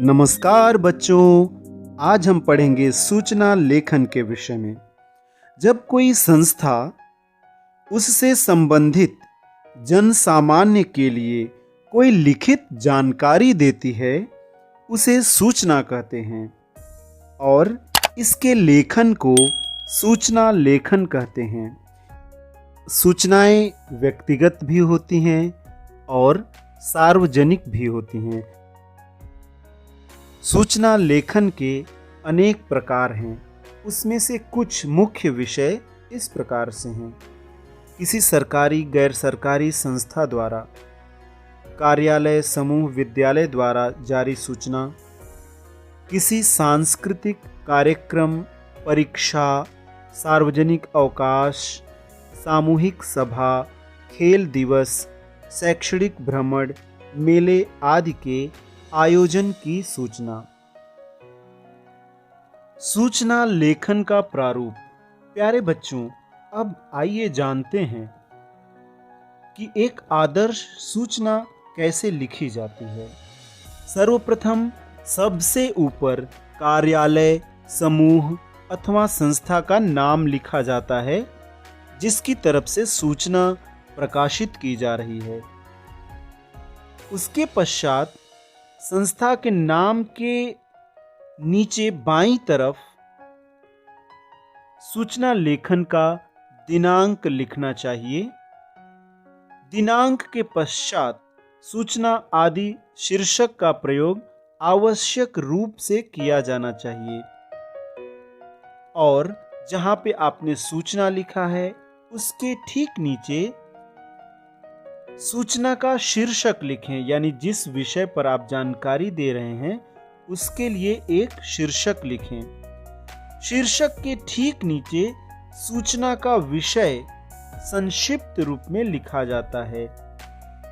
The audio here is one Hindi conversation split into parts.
नमस्कार बच्चों, आज हम पढ़ेंगे सूचना लेखन के विषय में। जब कोई संस्था उससे संबंधित जन सामान्य के लिए कोई लिखित जानकारी देती है, उसे सूचना कहते हैं और इसके लेखन को सूचना लेखन कहते हैं। सूचनाएं व्यक्तिगत भी होती हैं और सार्वजनिक भी होती हैं। सूचना लेखन के अनेक प्रकार हैं। उसमें से कुछ मुख्य विषय इस प्रकार से हैं। किसी सरकारी गैर सरकारी संस्था द्वारा, कार्यालय, समूह, विद्यालय द्वारा जारी सूचना, किसी सांस्कृतिक कार्यक्रम, परीक्षा, सार्वजनिक अवकाश, सामूहिक सभा, खेल दिवस, शैक्षणिक भ्रमण, मेले आदि के आयोजन की सूचना। सूचना लेखन का प्रारूप। प्यारे बच्चों, अब आइए जानते हैं कि एक आदर्श सूचना कैसे लिखी जाती है। सर्वप्रथम सबसे ऊपर कार्यालय, समूह अथवा संस्था का नाम लिखा जाता है जिसकी तरफ से सूचना प्रकाशित की जा रही है। उसके पश्चात संस्था के नाम के नीचे बाईं तरफ सूचना लेखन का दिनांक लिखना चाहिए। दिनांक के पश्चात सूचना आदि शीर्षक का प्रयोग आवश्यक रूप से किया जाना चाहिए और जहां पे आपने सूचना लिखा है उसके ठीक नीचे सूचना का शीर्षक लिखें, यानी जिस विषय पर आप जानकारी दे रहे हैं उसके लिए एक शीर्षक लिखें। शीर्षक के ठीक नीचे सूचना का विषय संक्षिप्त रूप में लिखा जाता है।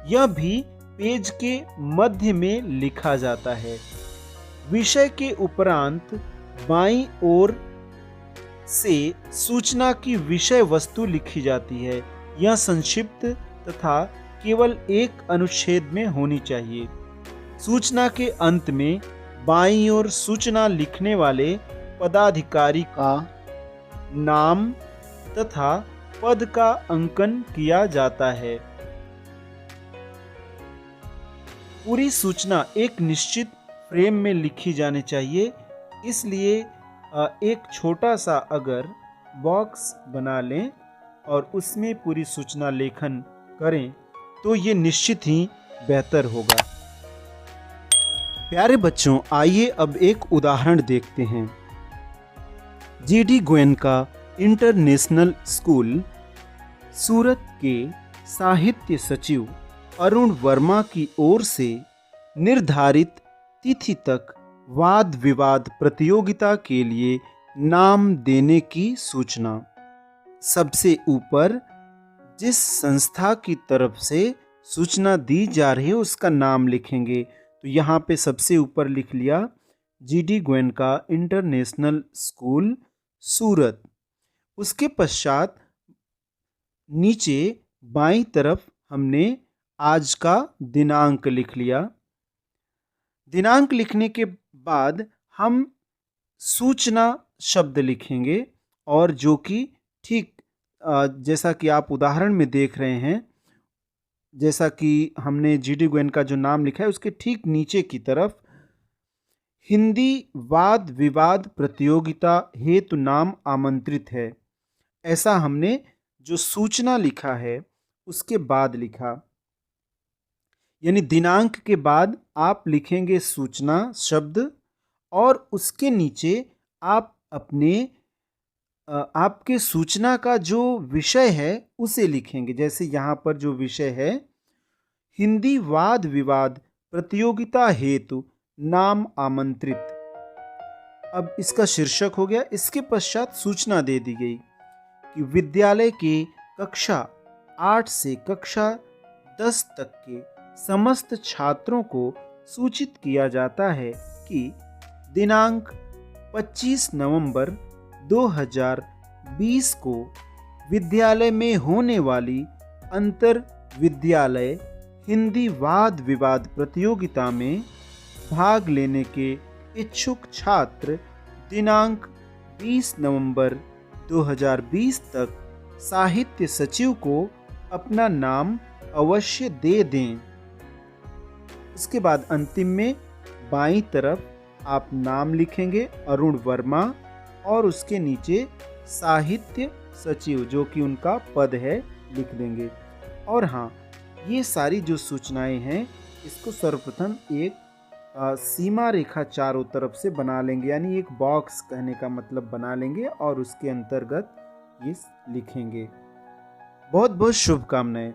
यह भी पेज के मध्य में लिखा जाता है। विषय के उपरांत बाईं ओर से सूचना की विषय वस्तु लिखी जाती है। यह संक्षिप्त तथा केवल एक अनुच्छेद में होनी चाहिए। सूचना के अंत में बाईं ओर सूचना लिखने वाले पदाधिकारी का नाम तथा पद का अंकन किया जाता है। पूरी सूचना एक निश्चित फ्रेम में लिखी जानी चाहिए, इसलिए एक छोटा सा अगर बॉक्स बना लें और उसमें पूरी सूचना लेखन करें तो ये निश्चित ही बेहतर होगा। प्यारे बच्चों, आइए अब एक उदाहरण देखते हैं। जीडी गोयनका इंटरनेशनल स्कूल सूरत के साहित्य सचिव अरुण वर्मा की ओर से निर्धारित तिथि तक वाद विवाद प्रतियोगिता के लिए नाम देने की सूचना। सबसे ऊपर जिस संस्था की तरफ से सूचना दी जा रही है उसका नाम लिखेंगे। तो यहाँ पे सबसे ऊपर लिख लिया जीडी गोयनका इंटरनेशनल स्कूल सूरत। उसके पश्चात नीचे बाईं तरफ हमने आज का दिनांक लिख लिया। दिनांक लिखने के बाद हम सूचना शब्द लिखेंगे और जो कि ठीक जैसा कि आप उदाहरण में देख रहे हैं, जैसा कि हमने जीडी गोयनका जो नाम लिखा है उसके ठीक नीचे की तरफ हिंदी वाद विवाद प्रतियोगिता हेतु नाम आमंत्रित है, ऐसा हमने जो सूचना लिखा है उसके बाद लिखा। यानी दिनांक के बाद आप लिखेंगे सूचना शब्द और उसके नीचे आप अपने आपके सूचना का जो विषय है उसे लिखेंगे। जैसे यहाँ पर जो विषय है हिंदी वाद विवाद प्रतियोगिता हेतु नाम आमंत्रित। अब इसका शीर्षक हो गया। इसके पश्चात सूचना दे दी गई कि विद्यालय के कक्षा 8 से कक्षा 10 तक के समस्त छात्रों को सूचित किया जाता है कि दिनांक 25 नवंबर 2020 को विद्यालय में होने वाली अंतर विद्यालय हिंदी वाद विवाद प्रतियोगिता में भाग लेने के इच्छुक छात्र दिनांक 20 नवंबर 2020 तक साहित्य सचिव को अपना नाम अवश्य दे दें। उसके बाद अंतिम में बाईं तरफ आप नाम लिखेंगे अरुण वर्मा और उसके नीचे साहित्य सचिव जो कि उनका पद है लिख देंगे। और हाँ, ये सारी जो सूचनाएं हैं इसको सर्वप्रथम एक सीमा रेखा चारों तरफ से बना लेंगे, यानी एक बॉक्स कहने का मतलब बना लेंगे और उसके अंतर्गत ये लिखेंगे। बहुत बहुत शुभकामनाएं।